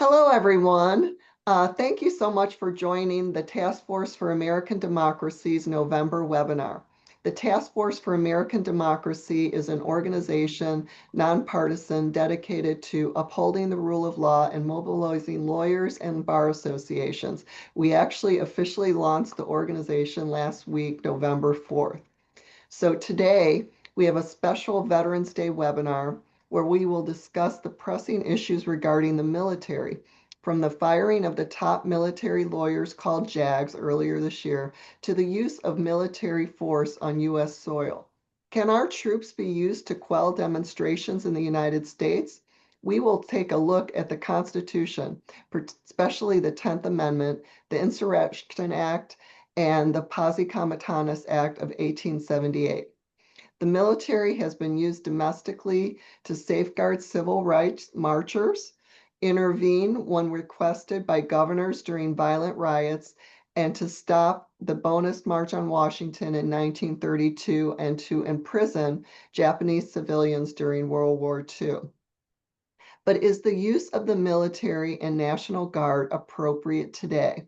Hello, everyone. Thank you so much for joining the Task Force for American Democracy's November webinar. The Task Force for American Democracy is an organization, nonpartisan, dedicated to upholding the rule of law and mobilizing lawyers and bar associations. We actually officially launched the organization last week, November 4th. So today we have a special Veterans Day webinar where we will discuss the pressing issues regarding the military, from the firing of the top military lawyers called JAGs earlier this year to the use of military force on U.S. soil. Can our troops be used to quell demonstrations in the United States? We will take a look at the Constitution, especially the 10th Amendment, the Insurrection Act, and the Posse Comitatus Act of 1878. The military has been used domestically to safeguard civil rights marchers, intervene when requested by governors during violent riots, and to stop the bonus March on Washington in 1932 and to imprison Japanese civilians during World War II. But is the use of the military and National Guard appropriate today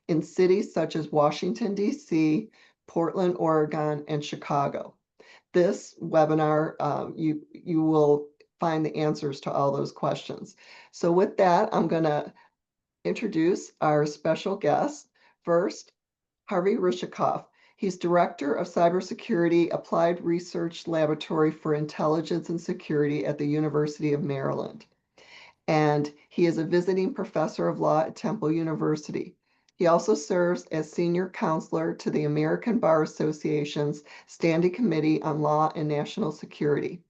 in cities such as Washington, D.C., Portland, Oregon, and Chicago? This webinar, you will find the answers to all those questions. So with that, I'm going to introduce our special guest. First, Harvey Rushikoff. He's Director of Cybersecurity Applied Research Laboratory for Intelligence and Security at the University of Maryland. And he is a visiting professor of law at Temple University. He also serves as senior counselor to the American Bar Association's Standing Committee on Law and National Security.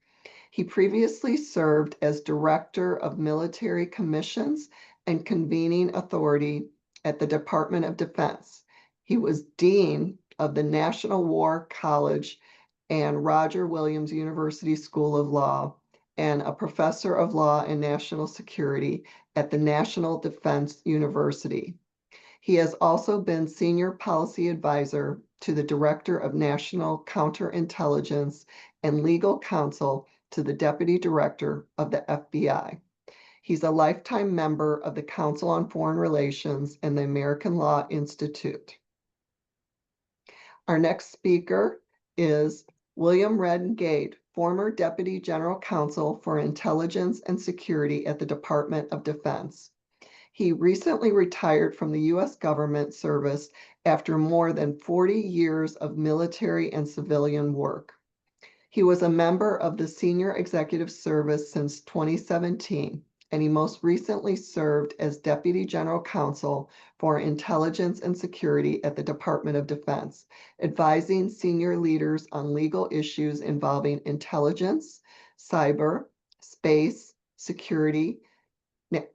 He previously served as Director of Military Commissions and Convening Authority at the Department of Defense. He was Dean of the National War College and Roger Williams University School of Law, and a professor of law and national security at the National Defense University. He has also been senior policy advisor to the Director of National Counterintelligence and legal counsel to the Deputy Director of the FBI. He's a lifetime member of the Council on Foreign Relations and the American Law Institute. Our next speaker is William Wren Gade, former Deputy General Counsel for Intelligence and Security at the Department of Defense. He recently retired from the U.S. government service after more than 40 years of military and civilian work. He was a member of the Senior Executive Service since 2017, and he most recently served as Deputy General Counsel for Intelligence and Security at the Department of Defense, advising senior leaders on legal issues involving intelligence, cyber, space, security,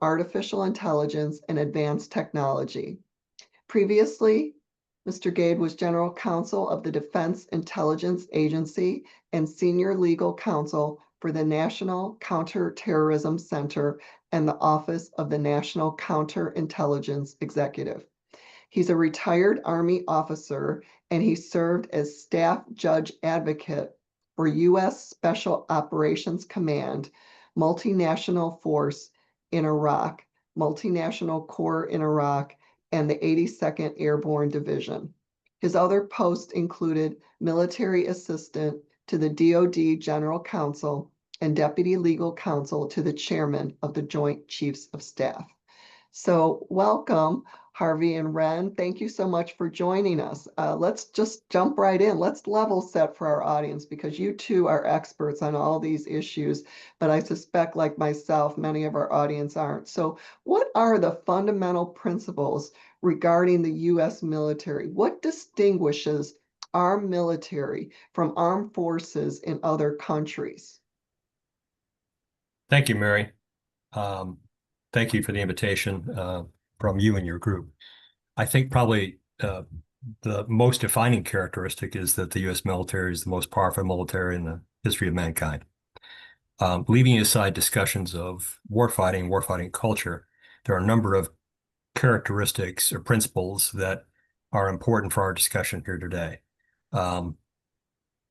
artificial intelligence, and advanced technology. Previously, Mr. Gade was General Counsel of the Defense Intelligence Agency and Senior Legal Counsel for the National Counterterrorism Center and the Office of the National Counterintelligence Executive. He's a retired Army officer, and he served as Staff Judge Advocate for U.S. Special Operations Command, Multinational Force in Iraq, Multinational Corps in Iraq, and the 82nd Airborne Division. His other posts included military assistant to the DoD General Counsel and Deputy Legal Counsel to the Chairman of the Joint Chiefs of Staff. So welcome, Harvey and Wren. Thank you so much for joining us. Let's just jump right in. Let's level set for our audience because you two are experts on all these issues, but I suspect, like myself, many of our audience aren't. So what are the fundamental principles regarding the U.S. military? What distinguishes our military from armed forces in other countries? Thank you, Mary. Thank you for the invitation from you and your group. I think probably the most defining characteristic is that the U.S. military is the most powerful military in the history of mankind. Leaving aside discussions of warfighting culture, there are a number of characteristics or principles that are important for our discussion here today.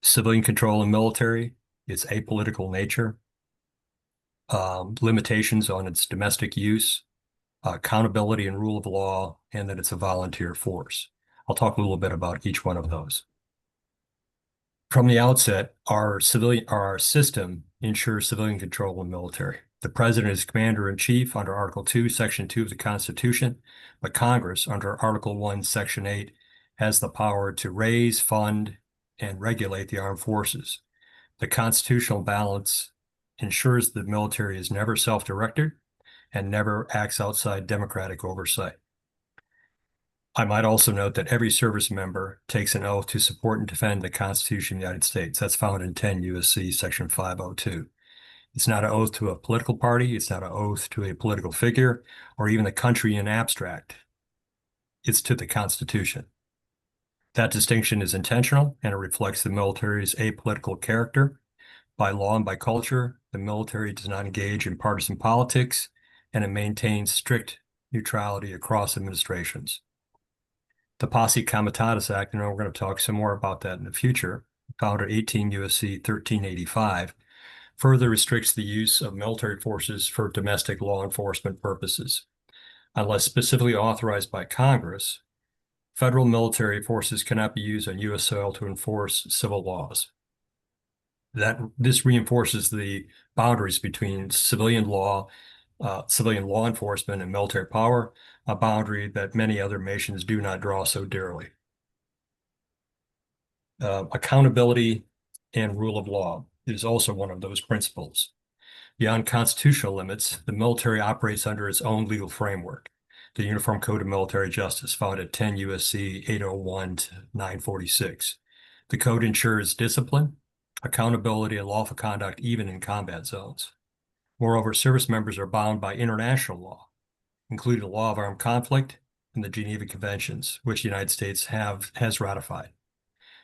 Civilian control in military, its apolitical nature, limitations on its domestic use, accountability and rule of law, and that it's a volunteer force. I'll talk a little bit about each one of those. From the outset, our system ensures civilian control of the military. The president is commander-in-chief under Article 2, Section 2 of the Constitution, but Congress, under Article 1, Section 8, has the power to raise, fund, and regulate the armed forces. The constitutional balance ensures the military is never self-directed and never acts outside democratic oversight. I might also note that every service member takes an oath to support and defend the Constitution of the United States. That's found in 10 U.S.C. Section 502. It's not an oath to a political party. It's not an oath to a political figure or even the country in abstract. It's to the Constitution. That distinction is intentional, and it reflects the military's apolitical character. By law and by culture, the military does not engage in partisan politics, and it maintains strict neutrality across administrations. The Posse Comitatus Act, and we're going to talk some more about that in the future, found at 18 U.S.C. 1385, further restricts the use of military forces for domestic law enforcement purposes. Unless specifically authorized by Congress, federal military forces cannot be used on U.S. soil to enforce civil laws. This reinforces the boundaries between civilian law enforcement and military power, a boundary that many other nations do not draw so dearly. Accountability and rule of law is also one of those principles. Beyond constitutional limits, the military operates under its own legal framework. The Uniform Code of Military Justice, found at 10 U.S.C. 801 to 946. The code ensures discipline, accountability, and lawful conduct even in combat zones. Moreover, service members are bound by international law, including the law of armed conflict and the Geneva Conventions, which the United States has ratified.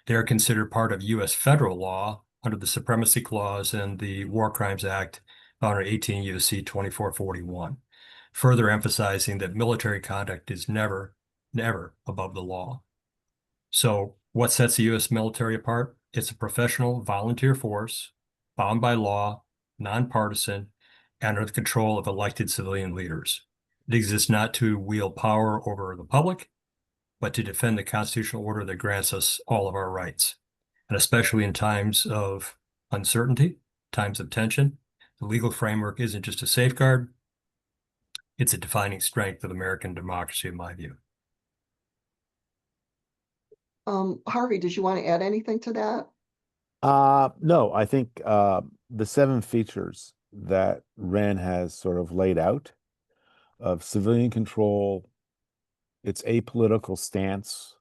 They are considered part of U.S. federal law under the Supremacy Clause and the War Crimes Act, found at 18 U.S.C. 2441, further emphasizing that military conduct is never above the law. So what sets the U.S. military apart? It's a professional volunteer force, bound by law, nonpartisan, and under the control of elected civilian leaders. It exists not to wield power over the public, but to defend the constitutional order that grants us all of our rights. And especially in times of uncertainty, times of tension, the legal framework isn't just a safeguard, it's a defining strength of American democracy, in my view. Harvey, did you want to add anything to that? No, I think the 7 features that Wren has sort of laid out of civilian control, its apolitical stance,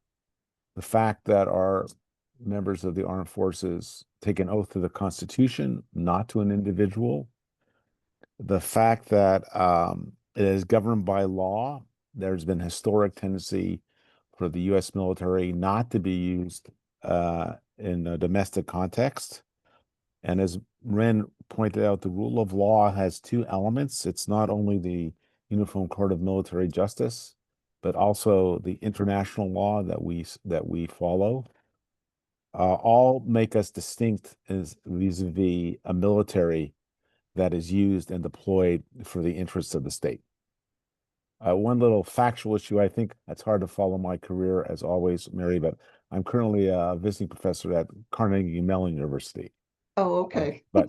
the fact that our members of the armed forces take an oath to the Constitution, not to an individual, the fact that it is governed by law. There's been historic tendency for the U.S. military not to be used in a domestic context. And as Wren pointed out, the rule of law has 2 elements. It's not only the Uniform Court of Military Justice, but also the international law that we follow. All make us distinct as vis-a-vis a military that is used and deployed for the interests of the state. One little factual issue, I think it's hard to follow my career as always, Mary, but I'm currently a visiting professor at Carnegie Mellon University. Oh, okay. But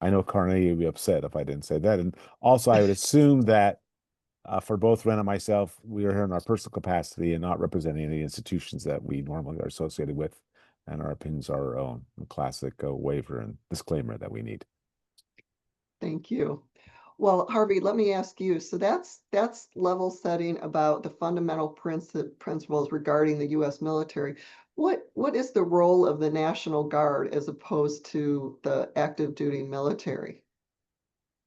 I know Carnegie would be upset if I didn't say that. And also, I would assume that for both Wren and myself, we are here in our personal capacity and not representing any institutions that we normally are associated with, and our opinions are our own. The classic waiver and disclaimer that we need. Thank you. Well, Harvey, let me ask you. So that's level setting about the fundamental principles regarding the U.S. military. What is the role of the National Guard as opposed to the active duty military?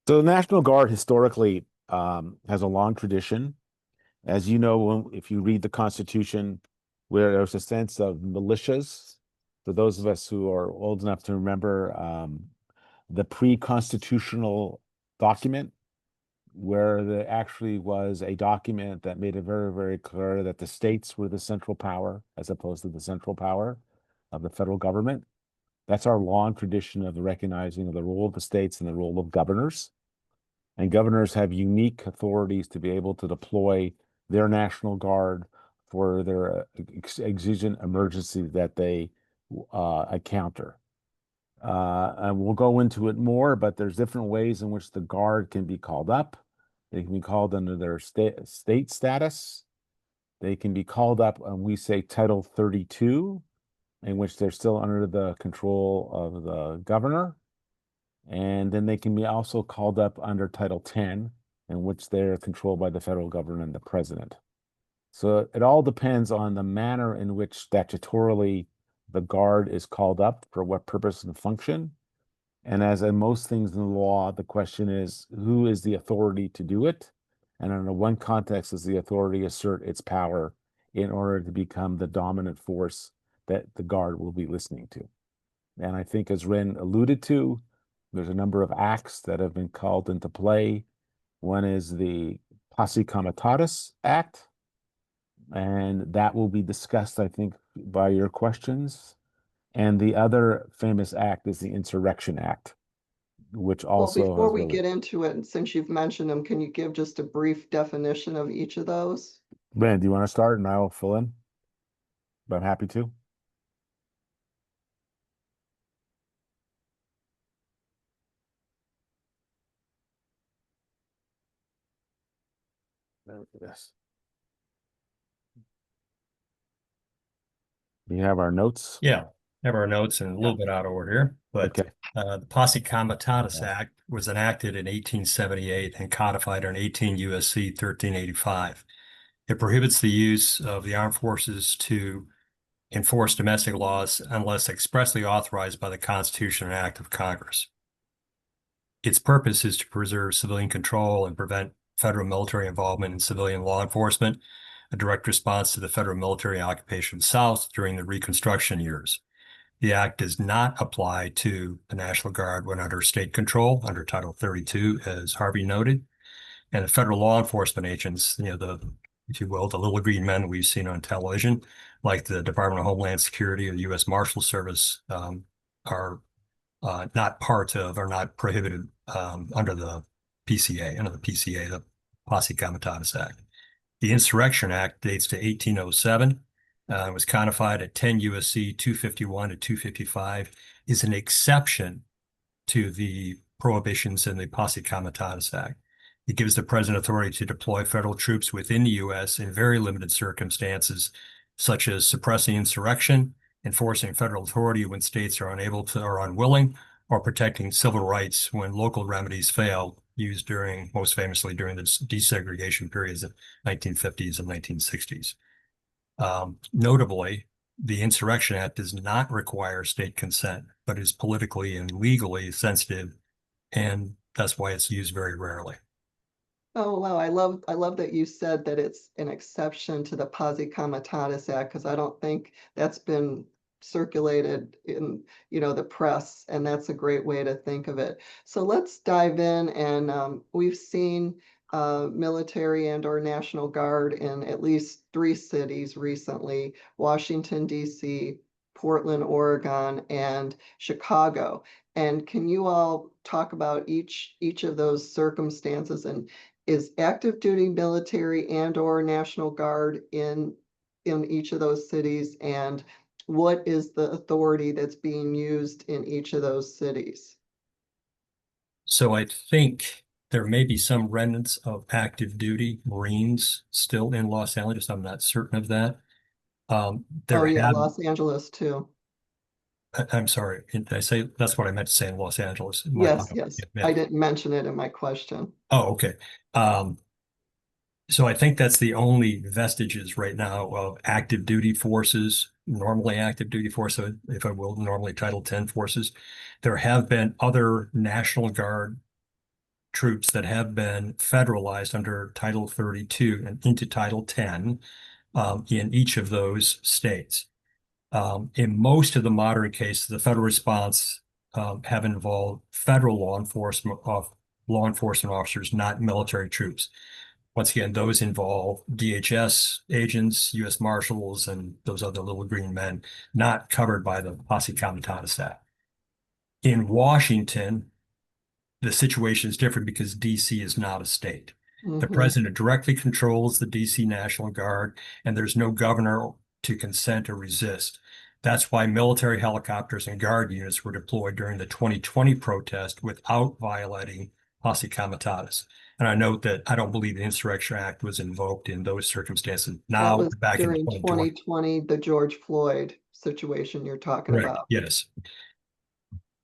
So the National Guard historically has a long tradition. As you know, if you read the Constitution, where there's a sense of militias, for those of us who are old enough to remember the pre-constitutional document, where there actually was a document that made it very, very clear that the states were the central power as opposed to the central power of the federal government. That's our long tradition of the recognizing of the role of the states and the role of governors. And governors have unique authorities to be able to deploy their National Guard for their exigent emergency that they encounter. And we'll go into it more, but there's different ways in which the Guard can be called up. They can be called under their state status. They can be called up, and we say Title 32, in which they're still under the control of the governor. And then they can be also called up under Title 10, in which they're controlled by the federal government and the president. So it all depends on the manner in which statutorily the Guard is called up for what purpose and function. And as in most things in the law, the question is, who is the authority to do it? And under one context, does the authority assert its power in order to become the dominant force that the Guard will be listening to? And I think, as Ren alluded to, there's a number of acts that have been called into play. One is the Posse Comitatus Act, and that will be discussed, I think, by your questions. And the other famous act is the Insurrection Act, which also Well, before has we really... get into it, and since you've mentioned them, can you give just a brief definition of each of those? Ren, do you want to start and I'll fill in? But I'm happy to. Yes. We have our notes. Yeah, have our notes and a little bit out of order here, but Okay. the Posse Comitatus Yeah. Act was enacted in 1878 and codified in 18 U.S.C. 1385. It prohibits the use of the armed forces to enforce domestic laws unless expressly authorized by the Constitution and Act of Congress. Its purpose is to preserve civilian control and prevent federal military involvement in civilian law enforcement, a direct response to the federal military occupation of the South during the Reconstruction years. The act does not apply to the National Guard when under state control, under Title 32, as Harvey noted. And the federal law enforcement agents, if you will, the little green men we've seen on television, like the Department of Homeland Security or the U.S. Marshal Service, are not part of or not prohibited under the PCA, the Posse Comitatus Act. The Insurrection Act dates to 1807. Was codified at 10 U.S.C. 251 to 255, is an exception to the prohibitions in the Posse Comitatus Act. It gives the president authority to deploy federal troops within the U.S. in very limited circumstances, such as suppressing insurrection, enforcing federal authority when states are unable to or unwilling, or protecting civil rights when local remedies fail, used most famously during the desegregation periods of 1950s and 1960s. Notably, the Insurrection Act does not require state consent, but is politically and legally sensitive, and that's why it's used very rarely. Oh, wow. I love that you said that it's an exception to the Posse Comitatus Act, because I don't think that's been circulated in, the press, and that's a great way to think of it. So let's dive in, and we've seen military and or National Guard in at least 3 cities recently: Washington, D.C., Portland, Oregon, and Chicago. And can you all talk about each of those circumstances, and is active duty military and or National Guard in each of those cities, and what is the authority that's being used in each of those cities? So I think there may be some remnants of active duty Marines still in Los Angeles. I'm not certain of that. Oh yeah, Los Angeles too. I'm sorry, did I say that's what I meant to say in Los Angeles? Yes. Yeah. I didn't mention it in my question. Oh, okay. So I think that's the only vestiges right now of active duty forces, normally active duty forces, if I will, normally Title 10 forces. There have been other National Guard troops that have been federalized under Title 32 and into Title 10 in each of those states. In most of the modern cases, the federal response have involved federal law enforcement officers, not military troops. Once again, those involve DHS agents, U.S. Marshals, and those other little green men, not covered by the Posse Comitatus Act. In Washington, the situation is different because DC is not a state. The Mhm. president directly controls the DC National Guard, and there's no governor to consent or resist. That's why military helicopters and guard units were deployed during the 2020 protest without violating Posse Comitatus. And I note that I don't believe the Insurrection Act was invoked in those circumstances. That Now, was back in during 2020. 2020, the George Floyd situation you're talking Correct. about. Yes.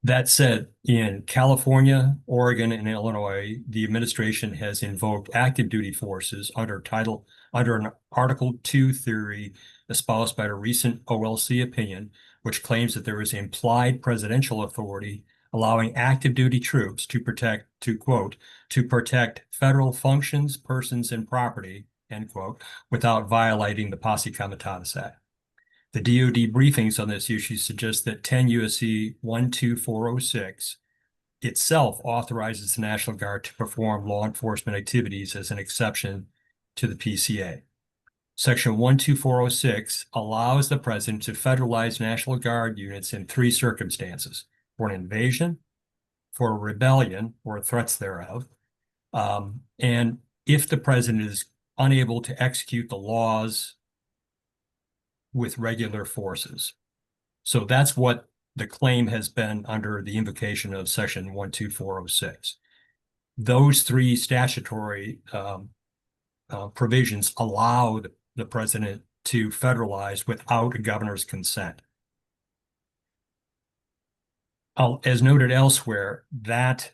That said, in California, Oregon, and Illinois, the administration has invoked active duty forces under an Article 2 theory espoused by a recent OLC opinion, which claims that there is implied presidential authority allowing active duty troops quote, to protect federal functions, persons, and property, end quote, without violating the Posse Comitatus Act. The DoD briefings on this issue suggest that 10 U.S.C. 12406 itself authorizes the National Guard to perform law enforcement activities as an exception to the PCA. Section 12406 allows the president to federalize National Guard units in 3 circumstances: for an invasion, for a rebellion or threats thereof, and if the president is unable to execute the laws with regular forces. So that's what the claim has been under the invocation of Section 12406. Those 3 statutory provisions allowed the president to federalize without a governor's consent. As noted elsewhere, that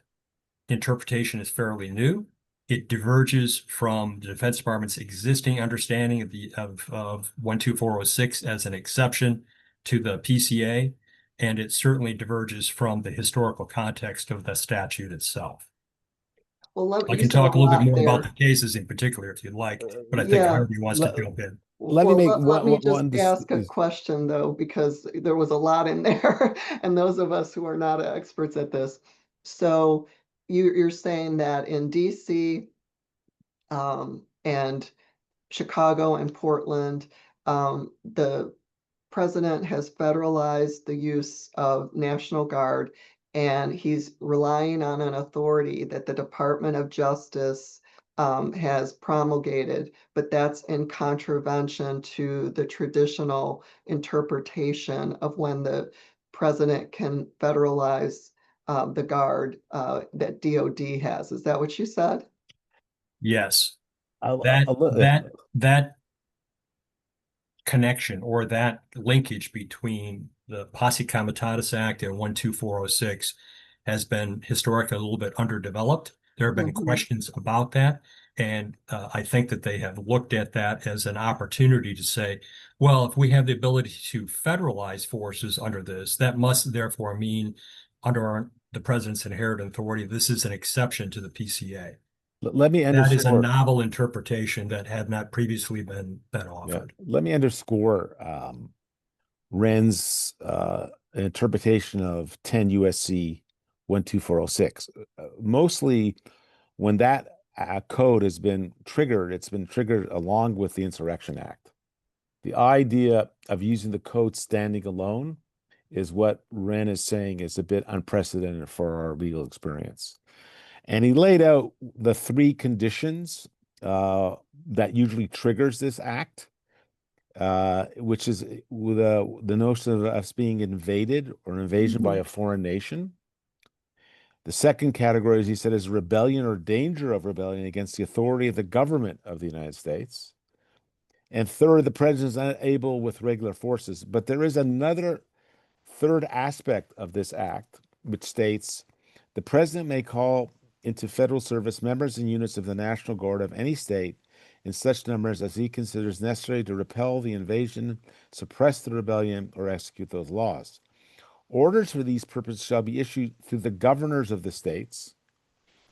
interpretation is fairly new. It diverges from the Defense Department's existing understanding of 12406 as an exception to the PCA, and it certainly diverges from the historical context of the statute itself. Well, I you can said a talk a little bit lot more about there. the cases in particular if you'd like, but I think Yeah. Harvey wants to jump in. Let me Well, make let me just one ask a question though, because there was a lot in there, and those of us who are not experts at this. So you're saying that in DC and Chicago and Portland, the president has federalized the use of National Guard, and he's relying on an authority that the Department of Justice has promulgated, but that's in contravention to the traditional interpretation of when the president can federalize the guard that DOD has. Is that what you said? Yes, I'll- that connection or that linkage between the Posse Comitatus Act and 12406 has been historically a little bit underdeveloped. There have been questions about that. And I think that they have looked at that as an opportunity to say, well, if we have the ability to federalize forces under this, that must therefore mean under the president's inherent authority, this is an exception to the PCA. Let me That is a underscore. novel interpretation that had not previously been Yeah, offered. let me underscore Wren's interpretation of 10 USC 12406. Mostly when that code has been triggered, it's been triggered along with the Insurrection Act. The idea of using the code standing alone is what Wren is saying is a bit unprecedented for our legal experience. And he laid out the 3 conditions that usually triggers this act, which is the notion of us being invaded or an invasion by a foreign nation. The second category, as he said, is rebellion or danger of rebellion against the authority of the government of the United States. And third, the president is unable with regular forces. But there is another third aspect of this act, which states the president may call into federal service members and units of the National Guard of any state in such numbers as he considers necessary to repel the invasion, suppress the rebellion, or execute those laws. Orders for these purposes shall be issued through the governors of the states,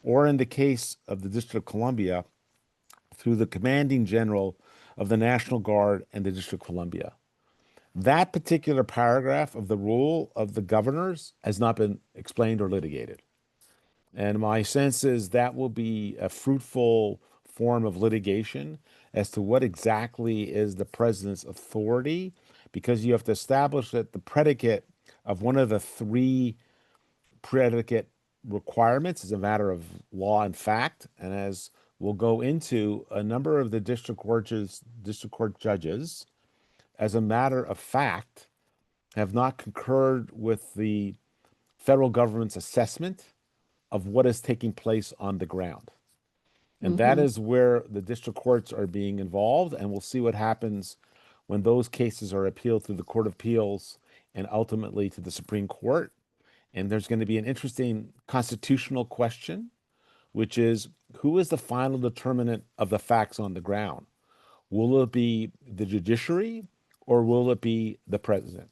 or in the case of the District of Columbia, through the commanding general of the National Guard and the District of Columbia. That particular paragraph of the rule of the governors has not been explained or litigated. And my sense is that will be a fruitful form of litigation as to what exactly is the president's authority, because you have to establish that the predicate of one of the 3 predicate requirements as a matter of law and fact, and as we'll go into, a number of the district court judges, as a matter of fact, have not concurred with the federal government's assessment of what is taking place on the ground. And that is where the district courts are being involved, and we'll see what happens when those cases are appealed through the Court of Appeals and ultimately to the Supreme Court. And there's going to be an interesting constitutional question, which is, who is the final determinant of the facts on the ground? Will it be the judiciary or will it be the president?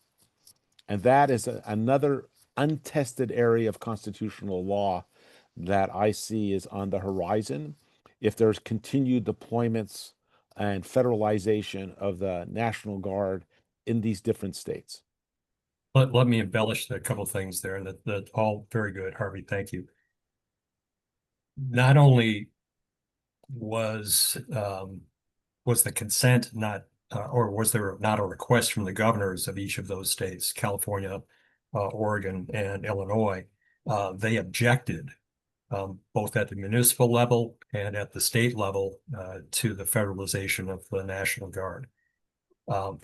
And that is another untested area of constitutional law that I see is on the horizon if there's continued deployments and federalization of the National Guard in these different states. Let me embellish a couple of things there, and that all very good, Harvey. Thank you. Not only was the consent not, or was there not a request from the governors of each of those states, California, Oregon, and Illinois? They objected both at the municipal level and at the state level to the federalization of the National Guard.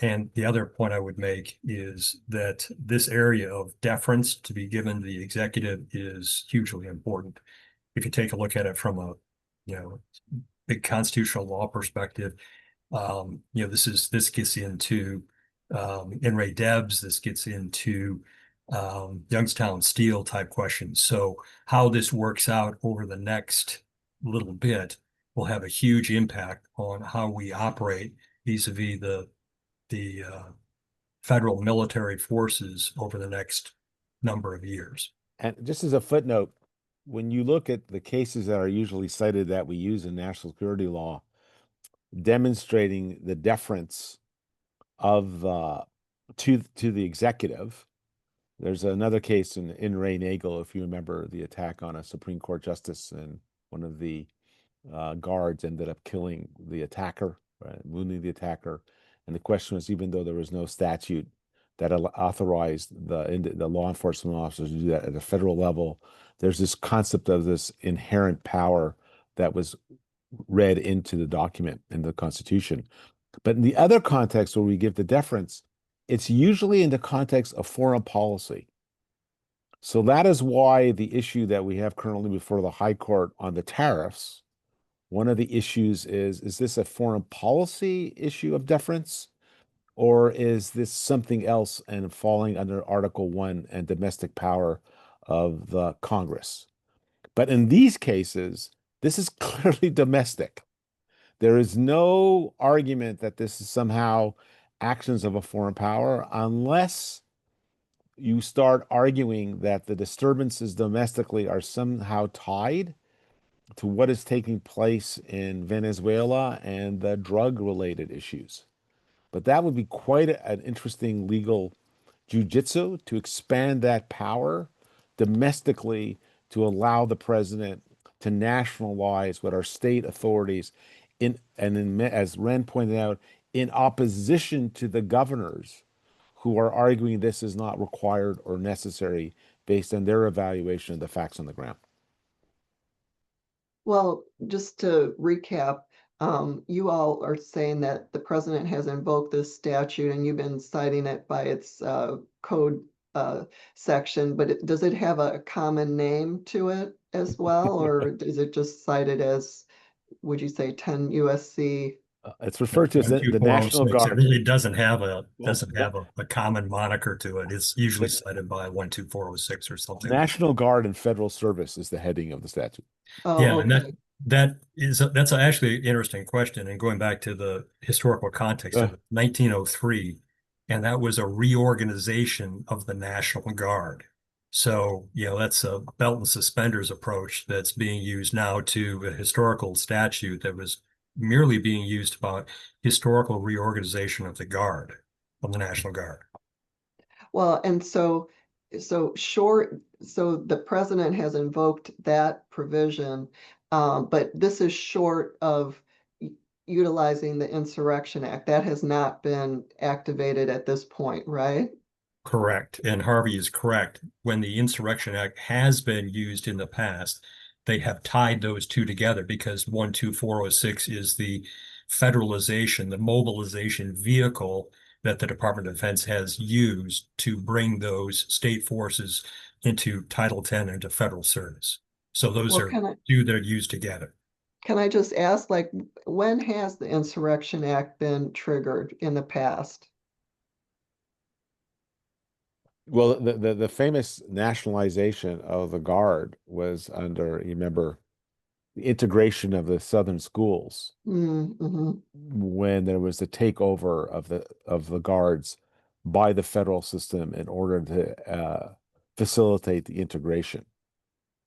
And the other point I would make is that this area of deference to be given to the executive is hugely important. If you take a look at it from a, big constitutional law perspective, this gets into in re debs, this gets into Youngstown Steel type questions. So how this works out over the next little bit will have a huge impact on how we operate vis-a-vis the federal military forces over the next number of years. And just as a footnote, when you look at the cases that are usually cited that we use in national security law, demonstrating the deference of to the executive, there's another case in re Nagel, if you remember the attack on a Supreme Court justice, and one of the guards ended up killing the attacker, right, wounding the attacker. And the question was, even though there was no statute that authorized the law enforcement officers to do that at a federal level, there's this concept of this inherent power that was read into the document in the Constitution. But in the other context where we give the deference, it's usually in the context of foreign policy. So that is why the issue that we have currently before the High Court on the tariffs, one of the issues is this a foreign policy issue of deference, or is this something else and falling under Article 1 and domestic power of the Congress? But in these cases, this is clearly domestic. There is no argument that this is somehow actions of a foreign power unless you start arguing that the disturbances domestically are somehow tied to what is taking place in Venezuela and the drug-related issues. But that would be quite an interesting legal jujitsu to expand that power domestically to allow the president to nationalize what are state authorities as Ren pointed out, in opposition to the governors who are arguing this is not required or necessary based on their evaluation of the facts on the ground. Well, just to recap, you all are saying that the president has invoked this statute and you've been citing it by its code section, but does it have a common name to it as well? Or is it just cited as, would you say 10 USC? It's referred to as the National Guard. It really doesn't have a common moniker to it. It's usually cited by 12406 or something. National Guard and Federal Service is the heading of the statute. Oh, yeah, okay. and that's actually an interesting question. And going back to the historical context of 1903, and that was a reorganization of the National Guard. So, that's a belt and suspenders approach that's being used now to a historical statute that was merely being used about historical reorganization of the Guard, of the National Guard. Well, and so the president has invoked that provision, but this is short of utilizing the Insurrection Act. That has not been activated at this point, right? Correct. And Harvey is correct. When the Insurrection Act has been used in the past, they have tied those two together because 12406 is the federalization, the mobilization vehicle that the Department of Defense has used to bring those state forces into Title 10 into federal service. So those Well, are two that are used together. can I just ask, like, when has the Insurrection Act been triggered in the past? Well, the famous nationalization of the Guard was under, you remember, the integration of the Southern schools Mm-hmm. when there was the takeover of the Guards by the federal system in order to facilitate the integration.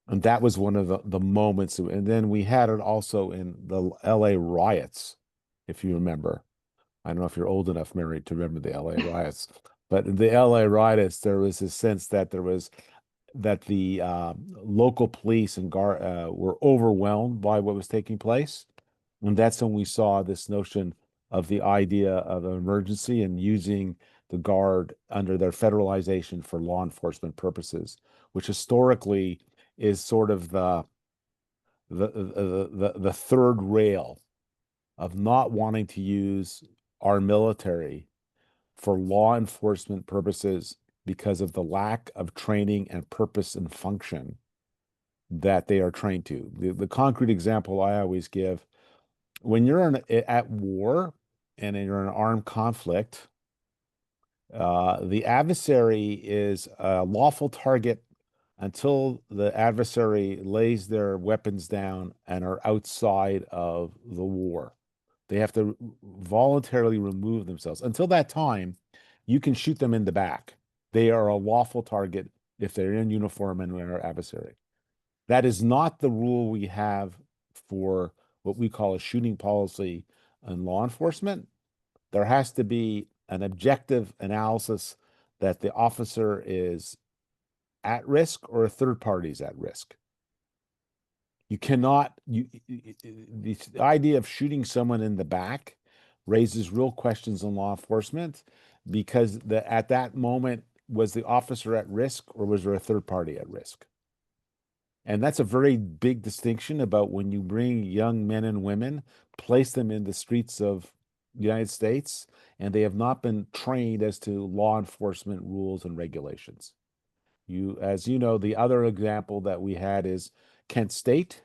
And that was one of the moments. And then we had it also in the LA riots, if you remember. I don't know if you're old enough, Mary, to remember the LA riots, but in the LA riots, there was a sense that the local police and guard were overwhelmed by what was taking place, and that's when we saw this notion of the idea of an emergency and using the Guard under their federalization for law enforcement purposes, which historically is sort of the third rail of not wanting to use our military for law enforcement purposes because of the lack of training and purpose and function that they are trained to. The concrete example I always give, when you're at war and you're in an armed conflict, the adversary is a lawful target until the adversary lays their weapons down and are outside of the war. They have to voluntarily remove themselves. Until that time, you can shoot them in the back. They are a lawful target if they're in uniform and are adversary. That is not the rule we have for what we call a shooting policy in law enforcement. There has to be an objective analysis that the officer is at risk or a third party is at risk. You cannot, the idea of shooting someone in the back raises real questions in law enforcement because at that moment, was the officer at risk or was there a third party at risk? And that's a very big distinction about when you bring young men and women, place them in the streets of the United States, and they have not been trained as to law enforcement rules and regulations. As you know, the other example that we had is Kent State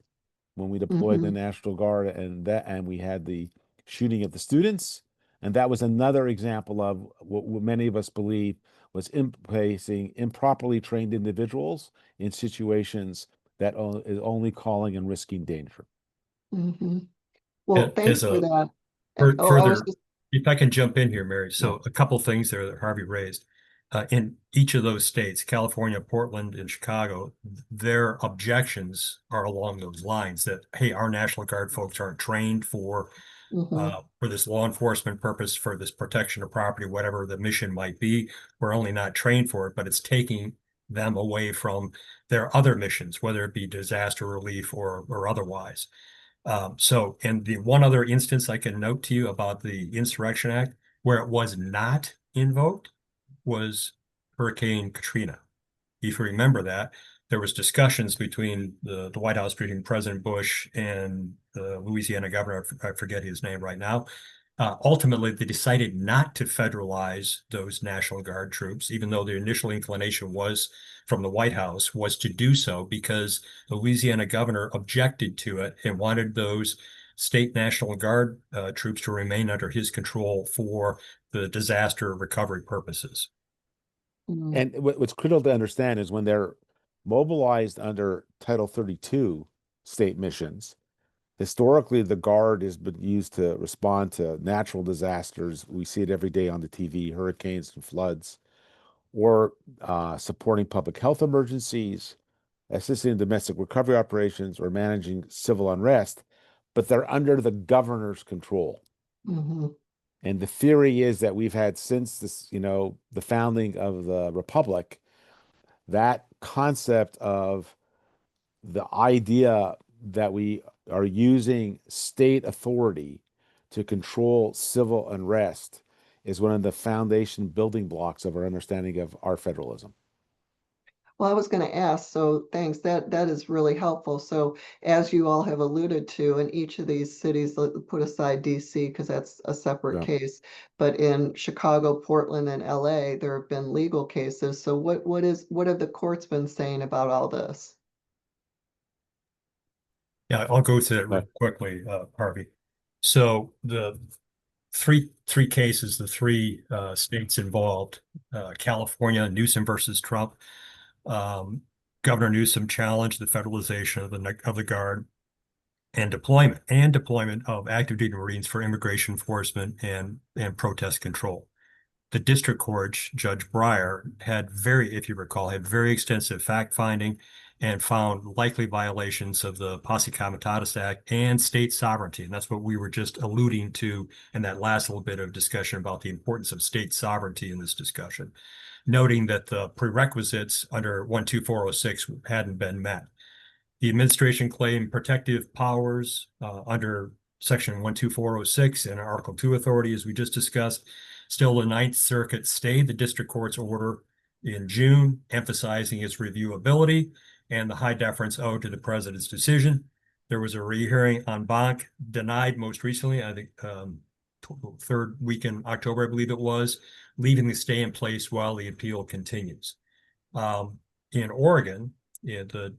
when we deployed the Mm-hmm. National Guard and we had the shooting of the students. And that was another example of what many of us believe was placing improperly trained individuals in situations that is only calling and risking danger. Mm-hmm. Well, thanks As for a that. Oh, I was further, just, if I can jump in here, Mary. Yeah. So a couple things there that Harvey raised. In each of those states, California, Portland, and Chicago, their objections are along those lines that, hey, our National Guard folks aren't trained mm-hmm. for this law enforcement purpose, for this protection of property, whatever the mission might be. We're only not trained for it, but it's taking them away from their other missions, whether it be disaster relief or otherwise. So, and the one other instance I can note to you about the Insurrection Act where it was not invoked was Hurricane Katrina. If you remember that, there was discussions between the White House between President Bush and the Louisiana governor, I forget his name right now. Ultimately, they decided not to federalize those National Guard troops, even though the initial inclination was from the White House was to do so because the Louisiana governor objected to it and wanted those state National Guard troops to remain under his control for the disaster recovery purposes. Mm-hmm. And what's critical to understand is when they're mobilized under Title 32 state missions, historically the Guard has been used to respond to natural disasters. We see it every day on the TV, hurricanes and floods, or supporting public health emergencies, assisting in domestic recovery operations, or managing civil unrest, but they're under the governor's control. Mm-hmm. And the theory is that we've had since this, the founding of the Republic, that concept of the idea that we are using state authority to control civil unrest is one of the foundation building blocks of our understanding of our federalism. Well, I was going to ask, so thanks. That is really helpful. So as you all have alluded to, in each of these cities, put aside DC because that's a separate Yeah. case, but in Chicago, Portland, and LA, there have been legal cases. So what have the courts been saying about all this? Yeah, I'll go through that real quickly, Harvey. So the three cases, the three states involved, California, Newsom versus Trump. Governor Newsom challenged the federalization of the Guard and deployment of active duty Marines for immigration enforcement and protest control. The district court, Judge Breyer, if you recall, had very extensive fact finding and found likely violations of the Posse Comitatus Act and state sovereignty. And that's what we were just alluding to in that last little bit of discussion about the importance of state sovereignty in this discussion, noting that the prerequisites under 12406 hadn't been met. The administration claimed protective powers under Section 12406 and Article 2 authority, as we just discussed. Still, the Ninth Circuit stayed the district court's order in June, emphasizing its reviewability and the high deference owed to the president's decision. There was a rehearing en banc denied most recently, I think third week in October, I believe it was, leaving the stay in place while the appeal continues. In Oregon, the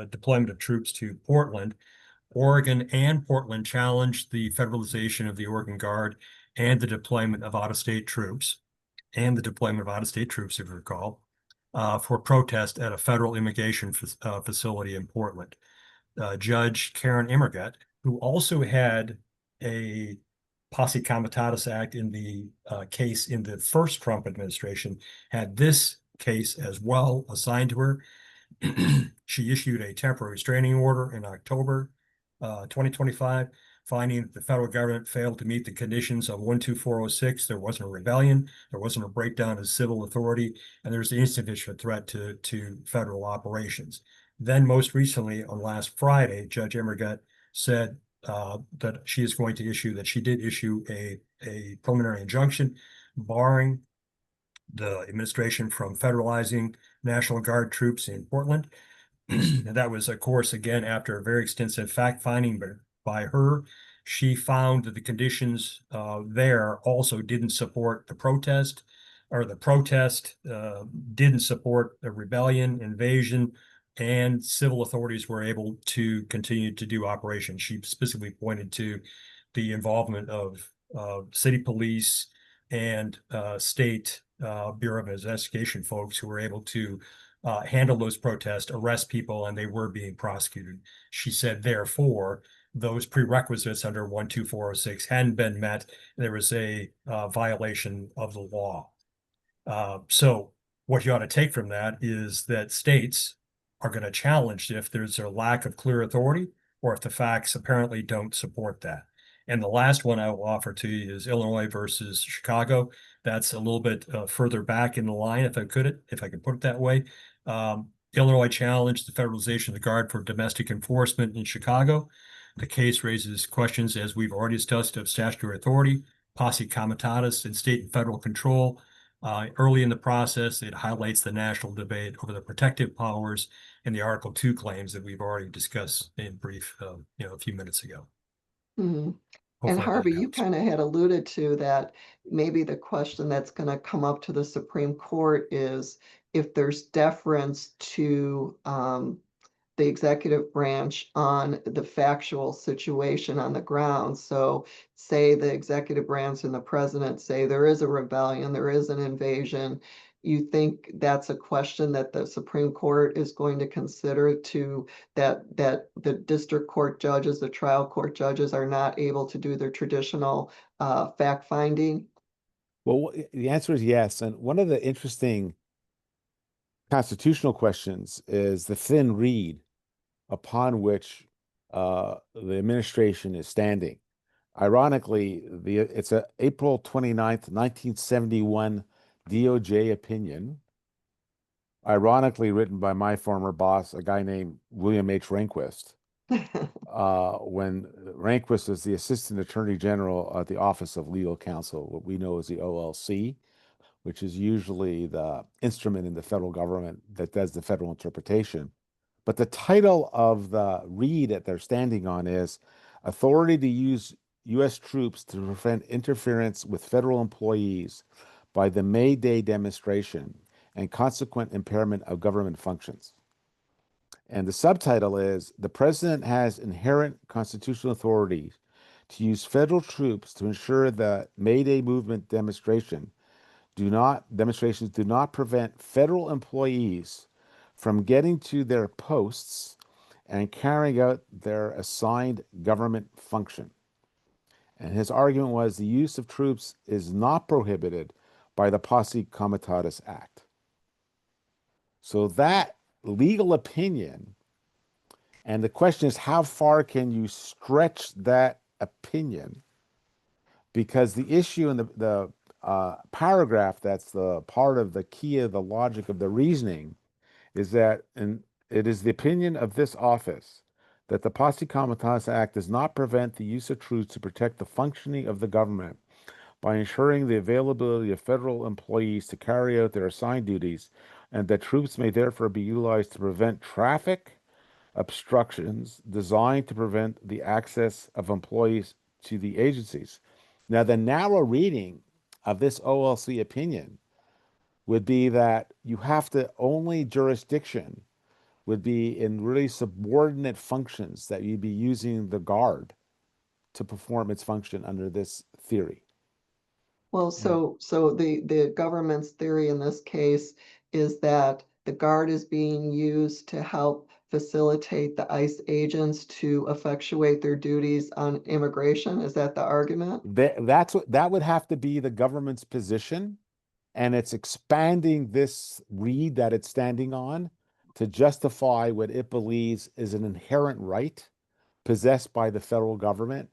deployment of troops to Portland, Oregon and Portland challenged the federalization of the Oregon Guard and the deployment of out-of-state troops, if you recall, for protest at a federal immigration facility in Portland. Judge Karen Immergut, who also had a Posse Comitatus Act in the case in the first Trump administration, had this case as well assigned to her. She issued a temporary restraining order in October 2025, finding that the federal government failed to meet the conditions of 12406. There wasn't a rebellion, there wasn't a breakdown of civil authority, and there's an insufficient threat to federal operations. Then most recently, on last Friday, Judge Immergut said that she did issue a preliminary injunction barring the administration from federalizing National Guard troops in Portland. And that was, of course, again, after a very extensive fact-finding by her. She found that the conditions there also didn't support the protest, or the protest didn't support the rebellion, invasion, and civil authorities were able to continue to do operations. She specifically pointed to the involvement of city police and state Bureau of Investigation folks who were able to handle those protests, arrest people, and they were being prosecuted. She said, therefore, those prerequisites under 12406 hadn't been met. There was a violation of the law. So what you ought to take from that is that states are going to challenge if there's a lack of clear authority or if the facts apparently don't support that. And the last one I will offer to you is Illinois versus Chicago. That's a little bit further back in the line, if I could put it that way. Illinois challenged the federalization of the Guard for domestic enforcement in Chicago. The case raises questions, as we've already discussed, of statutory authority, Posse Comitatus, and state and federal control. Early in the process, it highlights the national debate over the protective powers and the Article 2 claims that we've already discussed in brief, a few minutes ago. Mm-hmm. And Harvey, you kind of had alluded to that maybe the question that's going to come up to the Supreme Court is if there's deference to the executive branch on the factual situation on the ground. So say the executive branch and the president say there is a rebellion, there is an invasion. You think that's a question that the Supreme Court is going to consider that the district court judges, the trial court judges are not able to do their traditional fact finding? Well, the answer is yes. And one of the interesting constitutional questions is the thin reed upon which the administration is standing. Ironically, it's a April 29th, 1971 DOJ opinion, ironically written by my former boss, a guy named William H. Rehnquist. when Rehnquist was the Assistant Attorney General at the Office of Legal Counsel, what we know as the OLC, which is usually the instrument in the federal government that does the federal interpretation. But the title of the read that they're standing on is Authority to Use U.S. Troops to Prevent Interference with Federal Employees by the May Day Demonstration and Consequent Impairment of Government Functions. And the subtitle is The President Has Inherent Constitutional Authority to Use Federal Troops to Ensure the May Day Movement demonstrations do not prevent federal employees from getting to their posts and carrying out their assigned government function. And his argument was the use of troops is not prohibited by the Posse Comitatus Act. So that legal opinion, and the question is, how far can you stretch that opinion? Because the issue in the paragraph that's the part of the key of the logic of the reasoning is that, and it is the opinion of this office that the Posse Comitatus Act does not prevent the use of troops to protect the functioning of the government by ensuring the availability of federal employees to carry out their assigned duties, and that troops may therefore be utilized to prevent traffic obstructions designed to prevent the access of employees to the agencies. Now, the narrow reading of this OLC opinion would be that you have to only jurisdiction would be in really subordinate functions that you'd be using the guard to perform its function under this theory. Well, so the government's theory in this case is that the guard is being used to help facilitate the ICE agents to effectuate their duties on immigration. Is that the argument? That would have to be the government's position, and it's expanding this read that it's standing on to justify what it believes is an inherent right possessed by the federal government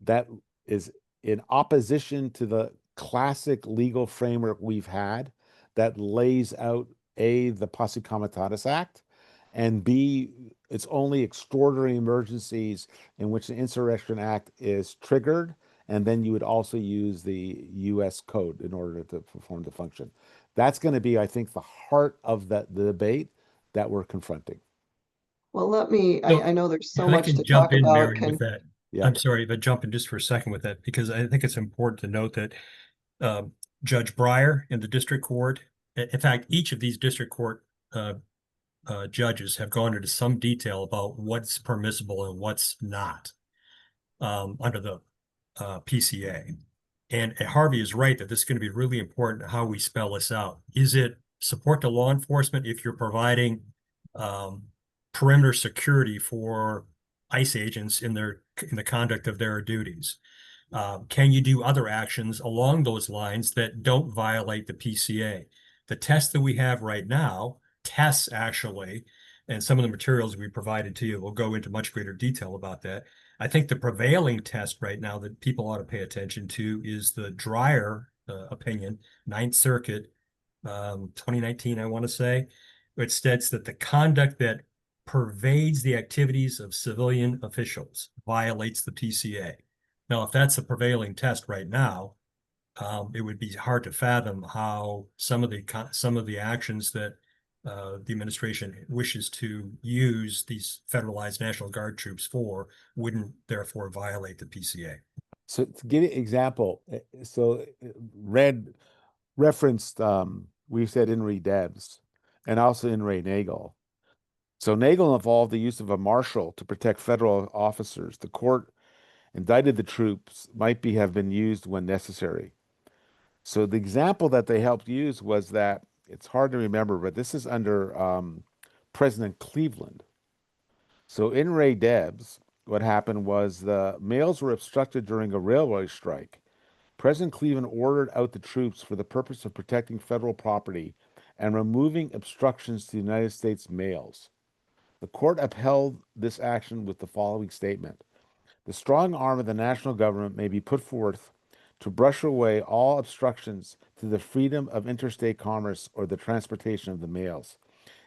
that is in opposition to the classic legal framework we've had that lays out A, the Posse Comitatus Act, and B, it's only extraordinary emergencies in which the Insurrection Act is triggered, and then you would also use the U.S. code in order to perform the function. That's going to be, I think, the heart of the debate that we're confronting. Well, let me, So, I know there's so if I much can to jump talk in, about. Mary, with that. Yeah. I'm sorry, but jump in just for a second with that, because I think it's important to note that Judge Breyer in the district court, in fact, each of these district court judges have gone into some detail about what's permissible and what's not under the PCA. And Harvey is right that this is going to be really important how we spell this out. Is it support to law enforcement if you're providing perimeter security for ICE agents in the conduct of their duties? Can you do other actions along those lines that don't violate the PCA? The test that we have right now, tests actually, and some of the materials we provided to you will go into much greater detail about that. I think the prevailing test right now that people ought to pay attention to is the Dreyer opinion, Ninth Circuit, 2019, I want to say, which states that the conduct that pervades the activities of civilian officials violates the PCA. Now, if that's the prevailing test right now, it would be hard to fathom how some of the actions that the administration wishes to use these federalized National Guard troops for wouldn't therefore violate the PCA. So to give you an example, so Red referenced, we said In re Debs and also In re Nagel. So Nagel involved the use of a marshal to protect federal officers. The court indicted the troops might have been used when necessary. So the example that they helped use was that, it's hard to remember, but this is under President Cleveland. So in Ray Debs, what happened was the mails were obstructed during a railway strike. President Cleveland ordered out the troops for the purpose of protecting federal property and removing obstructions to the United States mails. The court upheld this action with the following statement. The strong arm of the national government may be put forth to brush away all obstructions to the freedom of interstate commerce or the transportation of the mails.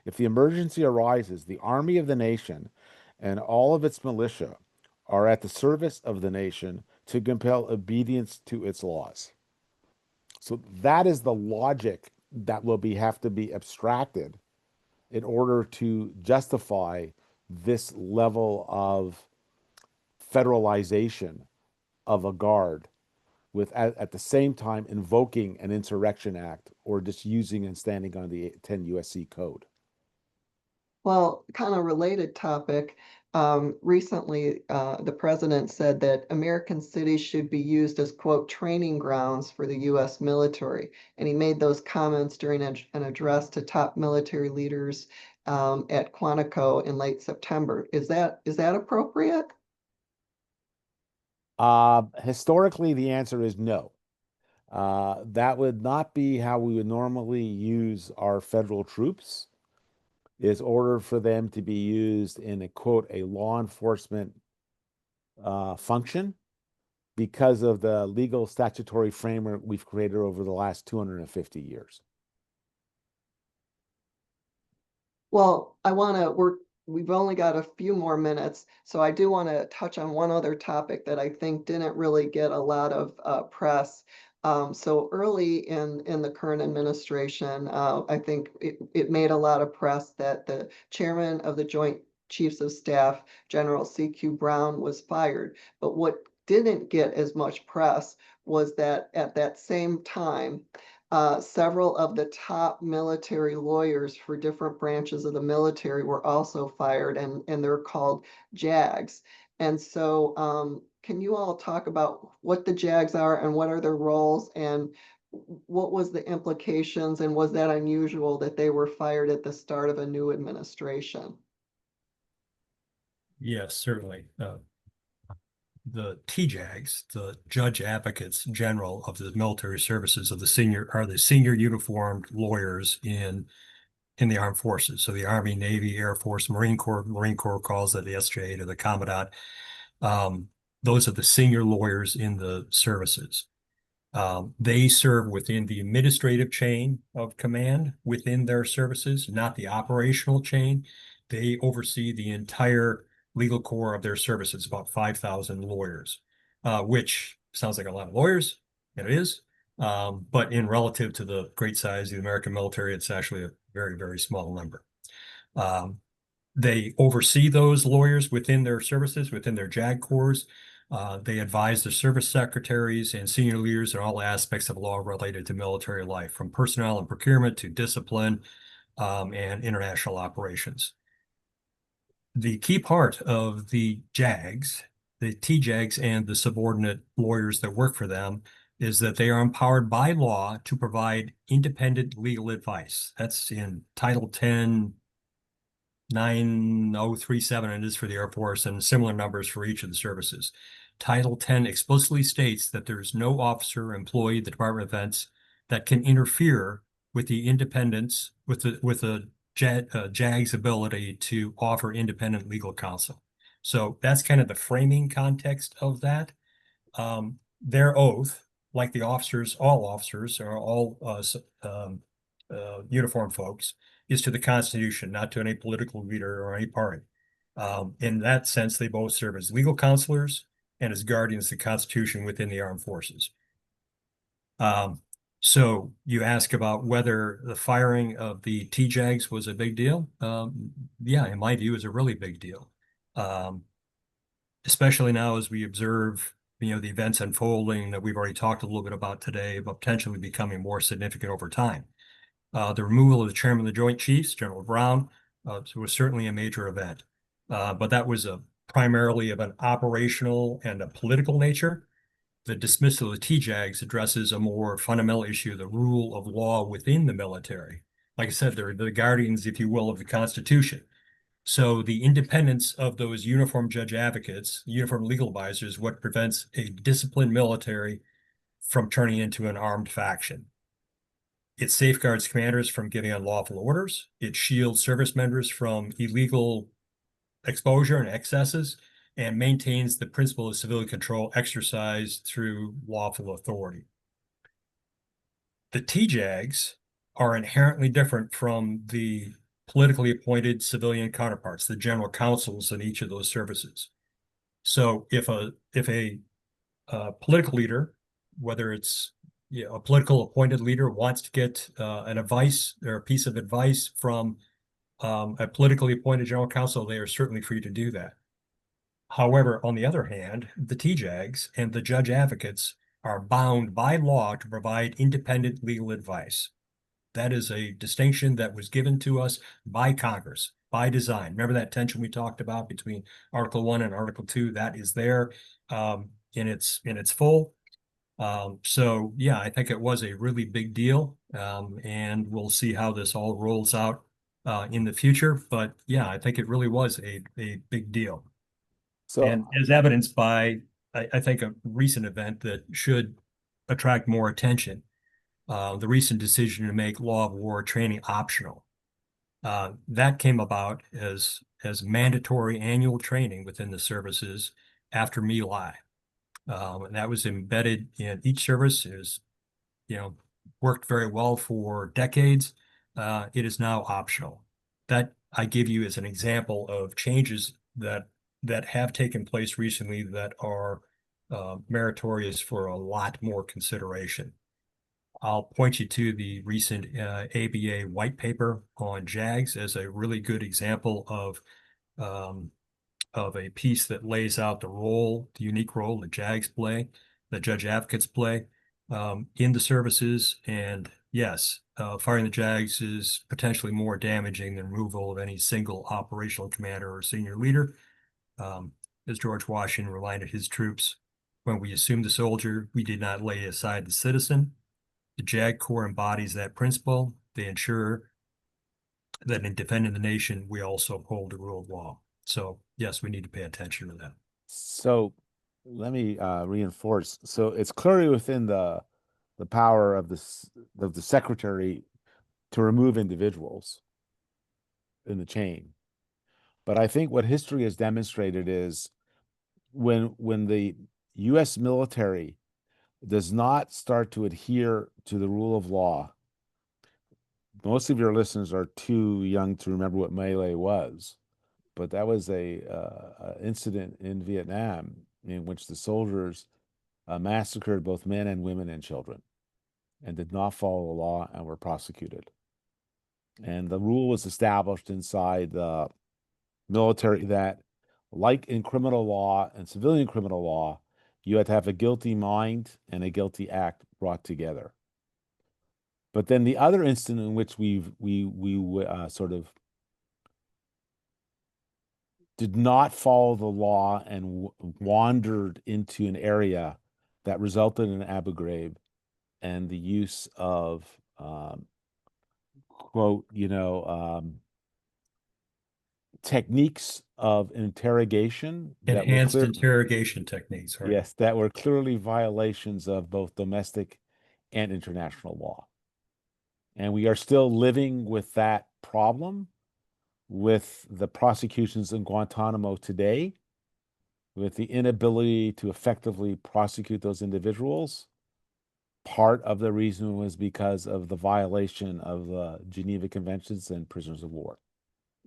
If the emergency arises, the army of the nation and all of its militia are at the service of the nation to compel obedience to its laws. So that is the logic that will have to be abstracted in order to justify this level of federalization of a guard with at the same time invoking an Insurrection Act or just using and standing on the 10 USC code. Well, kind of related topic. Recently, the president said that American cities should be used as, quote, training grounds for the U.S. military. And he made those comments during an address to top military leaders at Quantico in late September. Is that appropriate? Historically, the answer is no. That would not be how we would normally use our federal troops, is order for them to be used in a, quote, a law enforcement function because of the legal statutory framework we've created over the last 250 years. Well, we've only got a few more minutes, so I do want to touch on one other topic that I think didn't really get a lot of press. So early in the current administration, I think it made a lot of press that the chairman of the Joint Chiefs of Staff, General C.Q. Brown, was fired. But what didn't get as much press was that at that same time, several of the top military lawyers for different branches of the military were also fired, and they're called JAGs. And so can you all talk about what the JAGs are and what are their roles and what was the implications, and was that unusual that they were fired at the start of a new administration? Yes, certainly. The TJAGs, the Judge Advocates General of the Military Services of the senior uniformed lawyers in the armed forces. So the Army, Navy, Air Force, Marine Corps calls it the SJ to the Commandant. Those are the senior lawyers in the services. They serve within the administrative chain of command within their services, not the operational chain. They oversee the entire legal core of their services, about 5,000 lawyers, which sounds like a lot of lawyers, and it is. But in relative to the great size of the American military, it's actually a very, very small number. They oversee those lawyers within their services, within their JAG corps. They advise the service secretaries and senior leaders in all aspects of law related to military life, from personnel and procurement to discipline and international operations. The key part of the JAGs, the TJAGs and the subordinate lawyers that work for them, is that they are empowered by law to provide independent legal advice. That's in Title 10, 9037, and it is for the Air Force, and similar numbers for each of the services. Title 10 explicitly states that there is no officer or employee of the Department of Defense that can interfere with the independence, with the JAG's ability to offer independent legal counsel. So that's kind of the framing context of that. Their oath, like the officers, all officers are all uniformed folks, is to the Constitution, not to any political leader or any party. In that sense, they both serve as legal counselors and as guardians of the Constitution within the armed forces. So you ask about whether the firing of the TJAGs was a big deal. Yeah, in my view, it's a really big deal. Especially now as we observe, the events unfolding that we've already talked a little bit about today, but potentially becoming more significant over time. The removal of the chairman of the Joint Chiefs, General Brown, was certainly a major event. But that was primarily of an operational and a political nature. The dismissal of the TJAGs addresses a more fundamental issue, the rule of law within the military. Like I said, they're the guardians, if you will, of the Constitution. So the independence of those uniformed judge advocates, uniformed legal advisors, what prevents a disciplined military from turning into an armed faction. It safeguards commanders from giving unlawful orders. It shields service members from illegal exposure and excesses, and maintains the principle of civilian control exercised through lawful authority. The TJAGs are inherently different from the politically appointed civilian counterparts, the general counsels in each of those services. So if a political leader, whether it's a political appointed leader, wants to get an advice or a piece of advice from a politically appointed general counsel, they are certainly free to do that. However, on the other hand, the TJAGs and the judge advocates are bound by law to provide independent legal advice. That is a distinction that was given to us by Congress, by design. Remember that tension we talked about between Article 1 and Article 2? That is there in its full. So yeah, I think it was a really big deal, and we'll see how this all rolls out in the future. But yeah, I think it really was a big deal. So And as evidenced by, I think, a recent event that should attract more attention, the recent decision to make law of war training optional. That came about as mandatory annual training within the services after My Lai. And that was embedded in each service. It was, worked very well for decades. It is now optional. That I give you as an example of changes that have taken place recently that are meritorious for a lot more consideration. I'll point you to the recent ABA white paper on JAGs as a really good example of a piece that lays out the unique role that JAGs play, that judge advocates play in the services. And yes, firing the JAGs is potentially more damaging than removal of any single operational commander or senior leader. As George Washington reminded his troops, when we assumed the soldier, we did not lay aside the citizen. The JAG Corps embodies that principle. They ensure that in defending the nation, we also uphold the rule of law. So yes, we need to pay attention to that. So let me reinforce. So it's clearly within the power of the secretary to remove individuals in the chain. But I think what history has demonstrated is when the U.S. military does not start to adhere to the rule of law. Most of your listeners are too young to remember what melee was, but that was a incident in Vietnam in which the soldiers massacred both men and women and children and did not follow the law and were prosecuted. And the rule was established inside the military that, like in criminal law and civilian criminal law, you had to have a guilty mind and a guilty act brought together. But then the other instance in which we sort of did not follow the law and wandered into an area that resulted in Abu Ghraib and the use of quote, techniques of interrogation, Enhanced interrogation techniques. Right? Yes, that were clearly violations of both domestic and international law. And we are still living with that problem with the prosecutions in Guantanamo today, with the inability to effectively prosecute those individuals. Part of the reason was because of the violation of the Geneva Conventions and prisoners of war.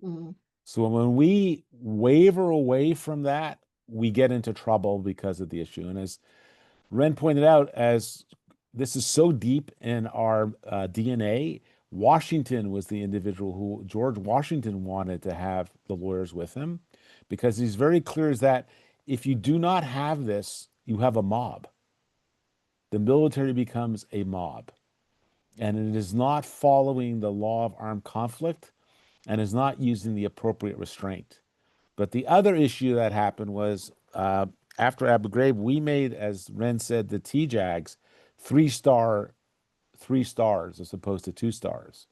Mm-hmm. So when we waver away from that, we get into trouble because of the issue. And as Ren pointed out, as this is so deep in our DNA, Washington was the individual who George Washington wanted to have the lawyers with him, because he's very clear is that if you do not have this, you have a mob. The military becomes a mob, and it is not following the law of armed conflict and is not using the appropriate restraint. But the other issue that happened was after Abu Ghraib, we made, as Ren said, the TJAGs 3 stars as opposed to 2 stars.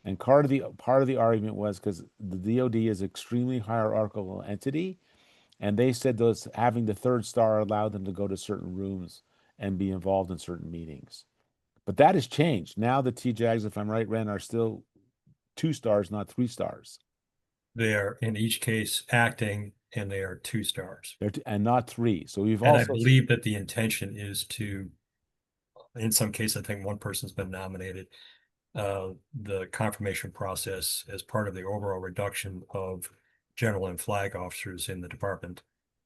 And part of the argument was because the DoD is an extremely hierarchical entity, and they said those having the 3rd star allowed them to go to certain rooms and be involved in certain meetings. But that has changed. Now the TJAGs, if I'm right, Ren, are still 2 stars, not 3 stars. They are in each case acting, and they are 2 stars. And not 3. So we've and also. I believe that the intention is to, in some cases, I think one person's been nominated, the confirmation process as part of the overall reduction of general and flag officers in the department.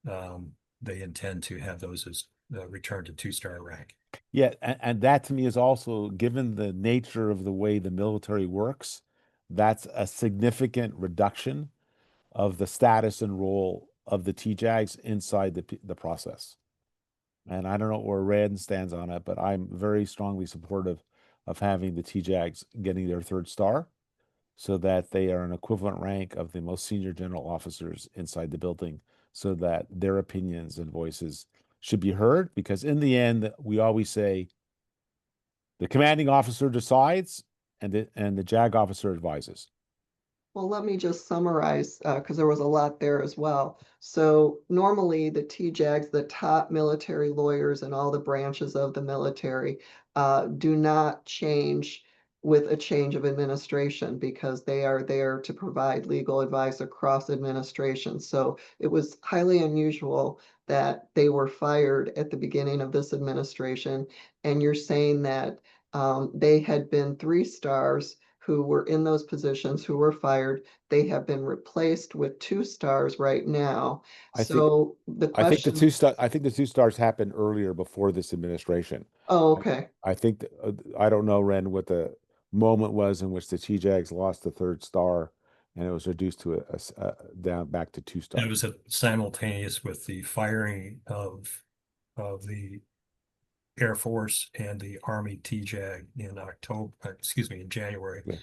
They intend to have those as returned to 2-star rank. Yeah, and that to me is also, given the nature of the way the military works, that's a significant reduction of the status and role of the TJAGs inside the process. And I don't know where Rand stands on it, but I'm very strongly supportive of having the TJAGs getting their 3rd star so that they are an equivalent rank of the most senior general officers inside the building, so that their opinions and voices should be heard. Because in the end, we always say the commanding officer decides and the JAG officer advises. Well, let me just summarize, because there was a lot there as well. So normally the TJAGs, the top military lawyers in all the branches of the military, do not change with a change of administration, because they are there to provide legal advice across administration. So it was highly unusual that they were fired at the beginning of this administration. And you're saying that they had been 3-stars who were in those positions who were fired. They have been replaced with 2-stars right now. I think So the I think the question, I think the 2-stars happened earlier before this administration. oh, okay. I think that, I don't know, Ren, what the moment was in which the TJAGs lost the 3rd star and it was reduced to down back to 2 It stars. was simultaneous with the firing of the Air Force and the Army TJAG in in January. Yeah.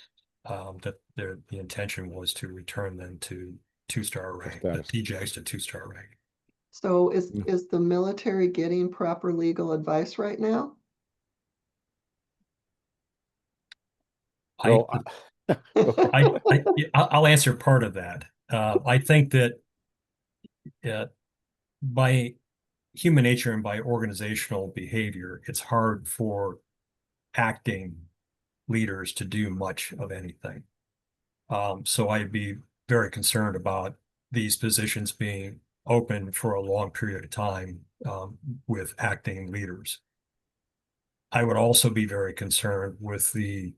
That the intention was to return them to 2-star rank, the Status. TJAGs to 2-star rank. So Yeah. is the military getting proper legal advice right now? Well, I'll answer part of that. I think that by human nature and by organizational behavior, it's hard for acting leaders to do much of anything. So I'd be very concerned about these positions being open for a long period of time with acting leaders. I would also be very concerned with the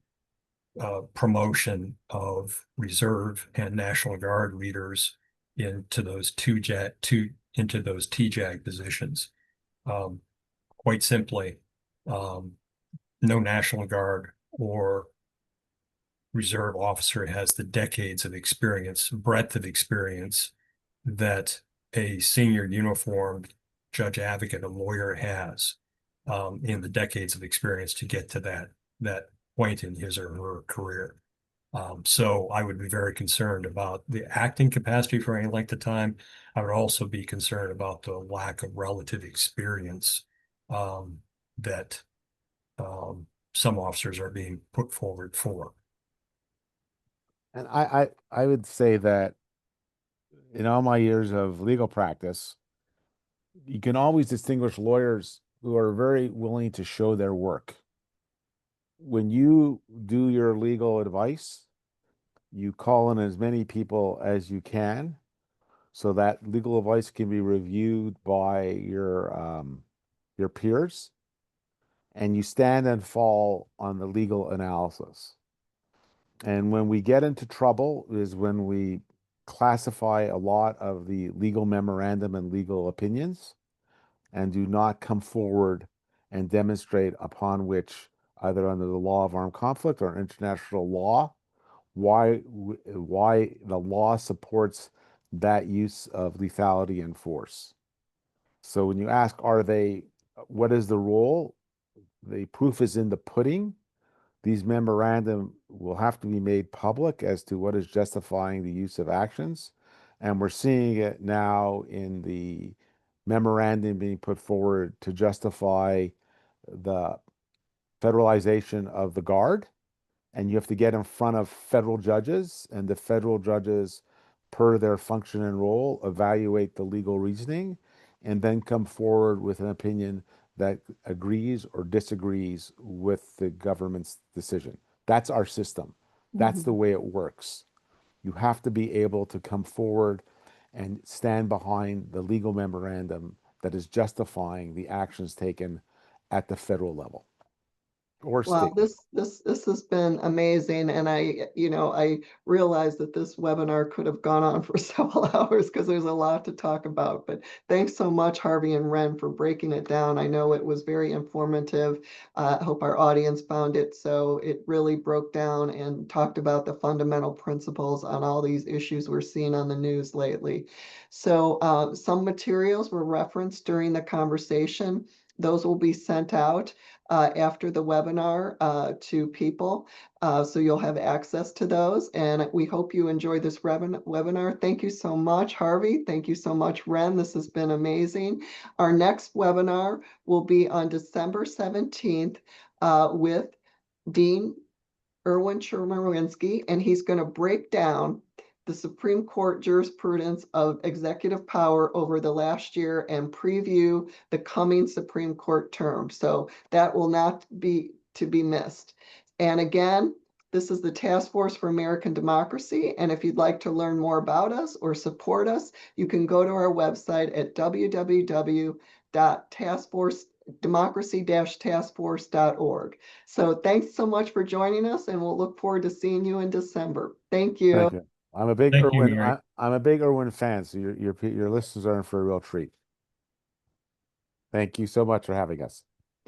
promotion of reserve and National Guard leaders into those into those TJAG positions. Quite simply, no National Guard or reserve officer has the decades of experience, breadth of experience that a senior uniformed judge advocate, a lawyer has in the decades of experience to get to that point in his or her career. So I would be very concerned about the acting capacity for any length of time. I would also be concerned about the lack of relative experience that some officers are being put forward for. And I would say that in all my years of legal practice, you can always distinguish lawyers who are very willing to show their work. When you do your legal advice, you call in as many people as you can so that legal advice can be reviewed by your peers, and you stand and fall on the legal analysis. And when we get into trouble is when we classify a lot of the legal memorandum and legal opinions and do not come forward and demonstrate upon which, either under the law of armed conflict or international law, why the law supports that use of lethality and force. So when you ask, what is the role? The proof is in the pudding. These memorandum will have to be made public as to what is justifying the use of actions. And we're seeing it now in the memorandum being put forward to justify the federalization of the Guard. And you have to get in front of federal judges, and the federal judges, per their function and role, evaluate the legal reasoning and then come forward with an opinion that agrees or disagrees with the government's decision. That's our system. That's the way it works. You have to be able to come forward and stand behind the legal memorandum that is justifying the actions taken at the federal level. or Well, state. this has been amazing, and I realize that this webinar could have gone on for several hours because there's a lot to talk about. But thanks so much, Harvey and Ren, for breaking it down. I know it was very informative. I hope our audience found it so. It really broke down and talked about the fundamental principles on all these issues we're seeing on the news lately. So some materials were referenced during the conversation. Those will be sent out after the webinar to people. So you'll have access to those. And we hope you enjoy this webinar. Thank you so much, Harvey. Thank you so much, Ren. This has been amazing. Our next webinar will be on December 17th with Dean Erwin Chemerinsky, and he's going to break down the Supreme Court jurisprudence of executive power over the last year and preview the coming Supreme Court term. So that will not be to be missed. And again, this is the Task Force for American Democracy. And if you'd like to learn more about us or support us, you can go to our website at www.democracy-taskforce.org. So thanks so much for joining us, and we'll look forward to seeing you in December. Thank you. Thank you. I'm a big Thank you, Irwin. Mary. I'm a big Irwin fan, so your listeners are in for a real treat. Thank you so much for having us.